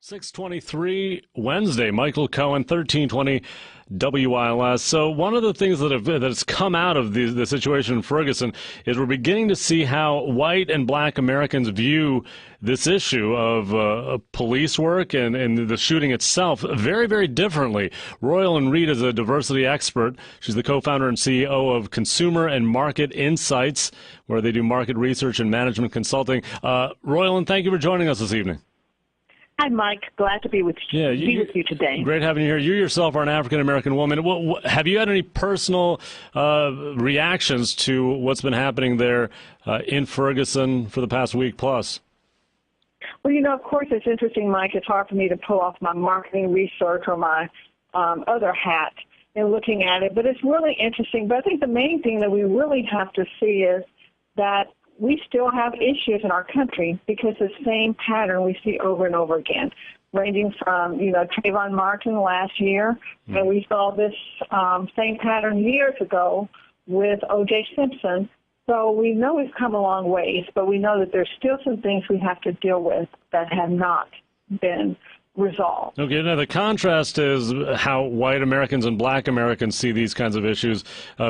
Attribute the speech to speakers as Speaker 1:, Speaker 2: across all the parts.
Speaker 1: 6:23 Wednesday, Michael Cohen, 1320 WILS. So one of the things that's come out of the situation in Ferguson is we're beginning to see how white and black Americans view this issue of police work and the shooting itself very, very differently. Royalyn Reid is a diversity expert. She's the co-founder and CEO of Consumer and Market Insights, where they do market research and management consulting. Royalyn, thank you for joining us this evening.
Speaker 2: Hi, Mike. Glad to be with you today.
Speaker 1: Great having you here. You yourself are an African-American woman. Have you had any personal reactions to what's been happening there in Ferguson for the past week plus?
Speaker 2: Well, of course, it's interesting, Mike. It's hard for me to pull off my marketing research or my other hat in looking at it, but it's really interesting. But I think the main thing that we really have to see is that we still have issues in our country because the same pattern we see over and over again, ranging from, Trayvon Martin last year, and we saw this same pattern years ago with O.J. Simpson. So we know we've come a long ways, but we know that there's still some things we have to deal with that have not been resolved.
Speaker 1: Okay, now the contrast is how white Americans and black Americans see these kinds of issues.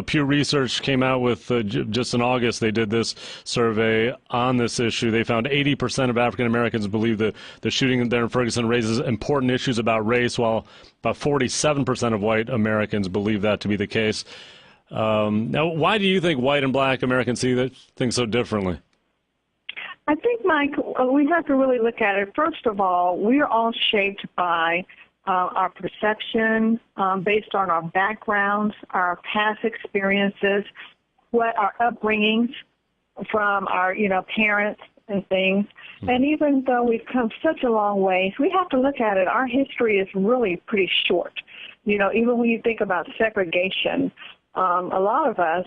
Speaker 1: Pew Research came out with, just in August, they did this survey on this issue. They found 80% of African Americans believe that the shooting there in Ferguson raises important issues about race, while about 47% of white Americans believe that to be the case. Now, why do you think white and black Americans see things so differently?
Speaker 2: I think, Mike, we have to really look at it. First of all, we are all shaped by our perception based on our backgrounds, our past experiences, what our upbringings from our, parents and things. And even though we've come such a long way, we have to look at it. Our history is really pretty short. Even when you think about segregation, a lot of us,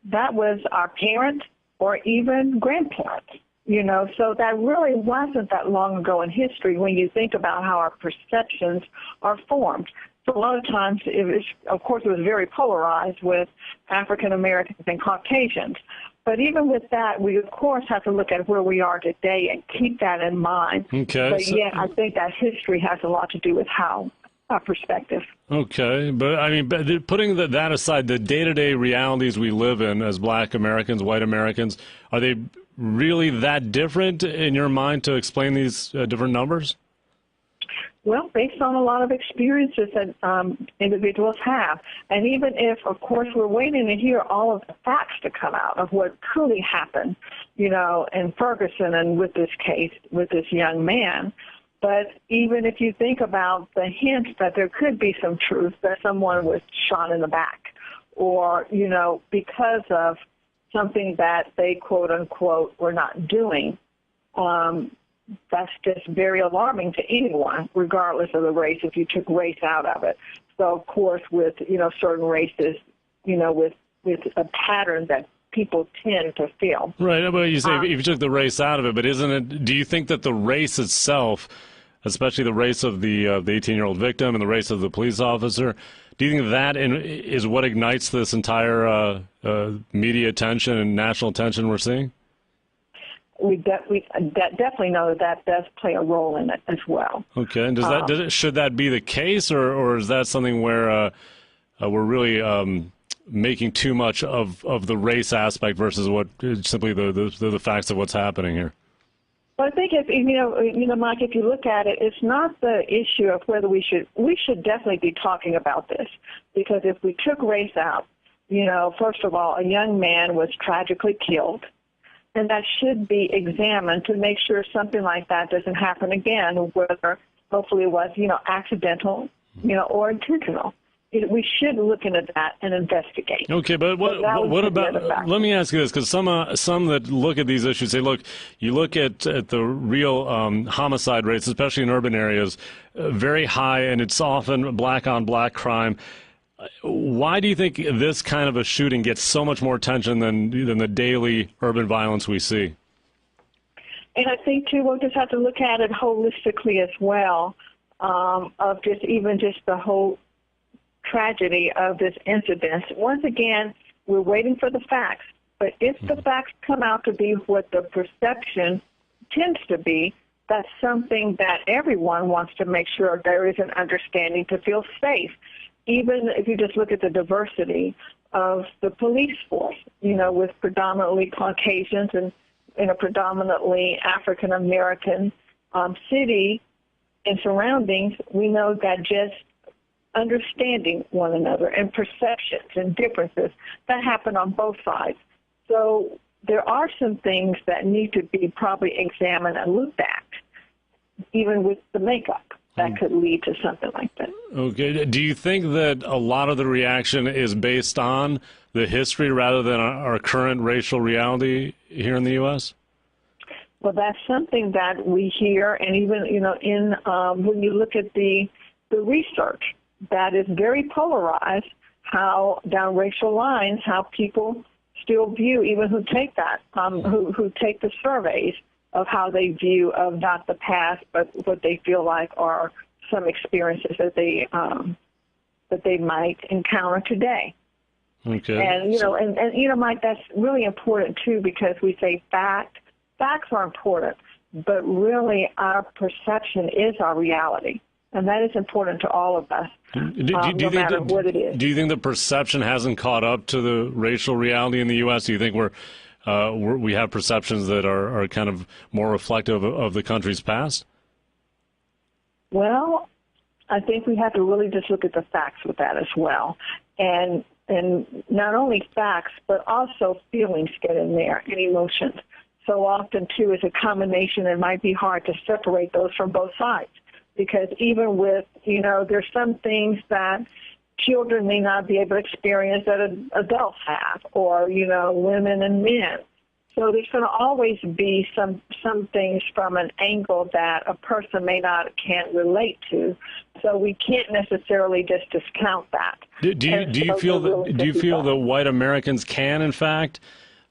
Speaker 2: that was our parents or even grandparents. So that really wasn't that long ago in history when you think about how our perceptions are formed. So a lot of times, it was very polarized with African Americans and Caucasians. But even with that, we, of course, have to look at where we are today and keep that in mind.
Speaker 1: Okay.
Speaker 2: But, I think that history has a lot to do with how our perspective.
Speaker 1: Okay. But, putting that aside, the day-to-day realities we live in as black Americans, white Americans, are they really that different in your mind to explain these different numbers?
Speaker 2: Well, based on a lot of experiences that individuals have. And even if, of course, we're waiting to hear all of the facts to come out of what truly happened, in Ferguson and with this case, with this young man. But even if you think about the hints that there could be some truth that someone was shot in the back or, because of something that they, quote unquote, were not doing, that's just very alarming to anyone, regardless of the race, if you took race out of it. So, of course, with, certain races, with a pattern that people tend to feel.
Speaker 1: Right. But you say if you took the race out of it, but do you think that the race itself, especially the race of the 18-year-old victim and the race of the police officer, do you think that is what ignites this entire media attention and national attention we're seeing?
Speaker 2: We definitely know that does play a role in it as well.
Speaker 1: Okay, and should that be the case, or is that something where we're really making too much of the race aspect versus what simply the facts of what's happening here?
Speaker 2: Well, I think Mike, if you look at it, it's not the issue of whether we should definitely be talking about this, because if we took race out, first of all, a young man was tragically killed, and that should be examined to make sure something like that doesn't happen again, whether hopefully it was, accidental, or intentional. We should look into that and investigate.
Speaker 1: Okay, but what about? Let me ask you this, because some that look at these issues say, look, you look at the real homicide rates, especially in urban areas, very high, and it's often black on black crime. Why do you think this kind of a shooting gets so much more attention than the daily urban violence we see?
Speaker 2: And I think too, we'll just have to look at it holistically as well, of just the whole tragedy of this incident. Once again, we're waiting for the facts, but if the facts come out to be what the perception tends to be, that's something that everyone wants to make sure there is an understanding to feel safe. Even if you just look at the diversity of the police force, with predominantly Caucasians and in a predominantly African-American city and surroundings, we know that just understanding one another and perceptions and differences that happen on both sides. So there are some things that need to be probably examined and looked at, even with the makeup. That could lead to something like that.
Speaker 1: Okay. Do you think that a lot of the reaction is based on the history rather than our current racial reality here in the U.S.?
Speaker 2: Well, that's something that we hear, and even, in when you look at the research, that is very polarized, how down racial lines, how people still view, even who take that, who take the surveys, of how they view of not the past, but what they feel like are some experiences that they might encounter today.
Speaker 1: Okay.
Speaker 2: And Mike, that's really important too, because we say facts are important, but really our perception is our reality, and that is important to all of us, no matter what it is.
Speaker 1: Do you think the perception hasn't caught up to the racial reality in the U.S.? Do you think we have perceptions that are kind of more reflective of the country's past?
Speaker 2: Well, I think we have to really just look at the facts with that as well. And not only facts, but also feelings get in there and emotions. So often, too, it's a combination. It might be hard to separate those from both sides, because even with, there's some things that children may not be able to experience that adults have, or, women and men. So there's going to always be some things from an angle that a person can't relate to. So we can't necessarily just discount that.
Speaker 1: Do you feel that white Americans can, in fact,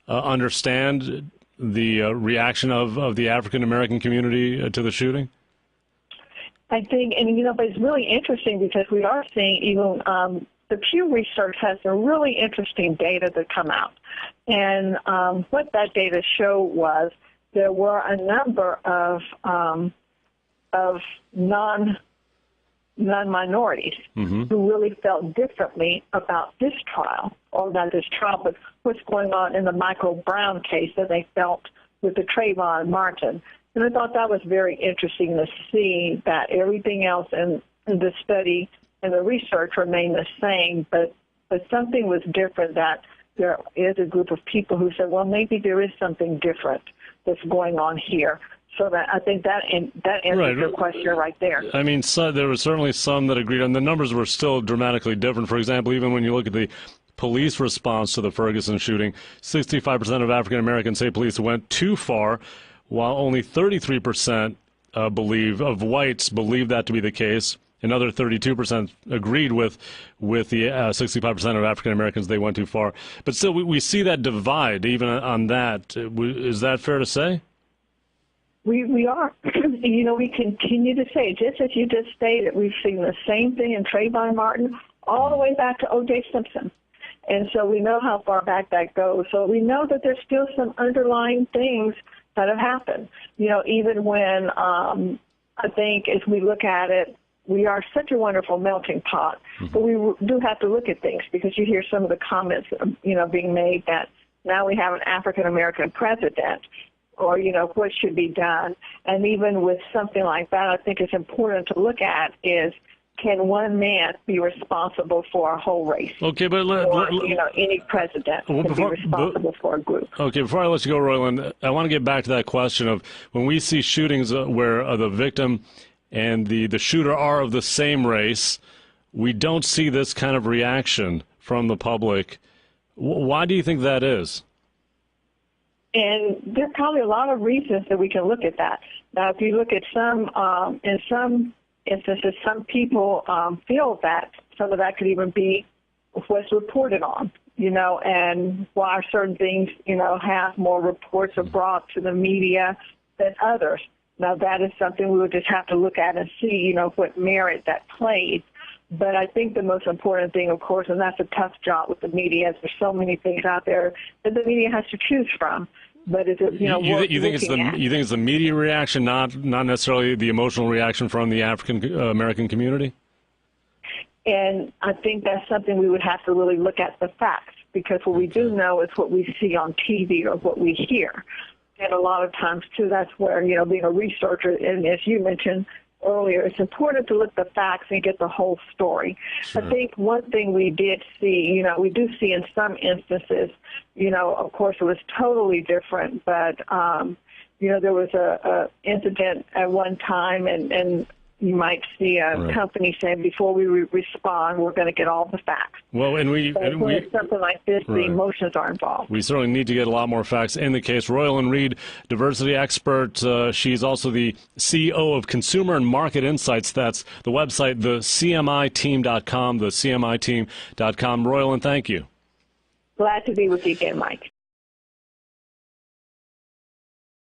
Speaker 1: understand the reaction of the African American community to the shooting?
Speaker 2: I think, but it's really interesting because we are seeing even the Pew Research has some really interesting data that come out. And what that data showed was there were a number of non-minorities who really felt differently about this trial, or not this trial, but what's going on in the Michael Brown case that they felt with the Trayvon Martin. And I thought that was very interesting to see that everything else in the study and the research remained the same, but something was different, that there is a group of people who said, well, maybe there is something different that's going on here. So that I think that answers your question right there.
Speaker 1: I mean, there were certainly some that agreed, and the numbers were still dramatically different. For example, even when you look at the police response to the Ferguson shooting, 65% of African Americans say police went too far, while only 33% of whites believe that to be the case. Another 32% agreed with the 65% of African Americans they went too far. But still, we see that divide even on that. Is that fair to say?
Speaker 2: We are. We continue to say, just as you just stated, we've seen the same thing in Trayvon Martin all the way back to O.J. Simpson. And so we know how far back that goes. So we know that there's still some underlying things that have happened. Even when I think as we look at it, we are such a wonderful melting pot, but we do have to look at things, because you hear some of the comments, being made that now we have an African-American president, or, what should be done. And even with something like that, I think it's important to look at is, can one man be responsible for a whole race?
Speaker 1: Okay, but
Speaker 2: any president can be responsible for a group.
Speaker 1: Okay, before I let you go, Royalyn, I want to get back to that question of when we see shootings where the victim and the shooter are of the same race, we don't see this kind of reaction from the public. Why do you think that is?
Speaker 2: And there's probably a lot of reasons that we can look at that. Now, if you look at in some instances, some people feel that some of that could even be what's reported on, and why certain things, have more reports are brought to the media than others. Now, that is something we would just have to look at and see, what merit that plays. But I think the most important thing, of course, and that's a tough job with the media, is there's so many things out there that the media has to choose from. but is it, worth
Speaker 1: you think it's
Speaker 2: looking at?
Speaker 1: you think it's the media reaction, not necessarily the emotional reaction from the African American community?
Speaker 2: And I think that's something we would have to really look at the facts, because what we do know is what we see on TV or what we hear. And a lot of times, too, that's where, being a researcher, and as you mentioned earlier, it's important to look at the facts and get the whole story. Sure. I think one thing we did see, we do see in some instances, of course it was totally different, but, there was a incident at one time, and you might see a company saying, before we respond, we're going to get all the facts.
Speaker 1: Well, and
Speaker 2: when it's something like this, the emotions are involved.
Speaker 1: We certainly need to get a lot more facts in the case. Royalyn Reid, diversity expert. She's also the CEO of Consumer and Market Insights. That's the website, thecmiteam.com, thecmiteam.com. Royalyn, thank you.
Speaker 2: Glad to be with you again, Mike.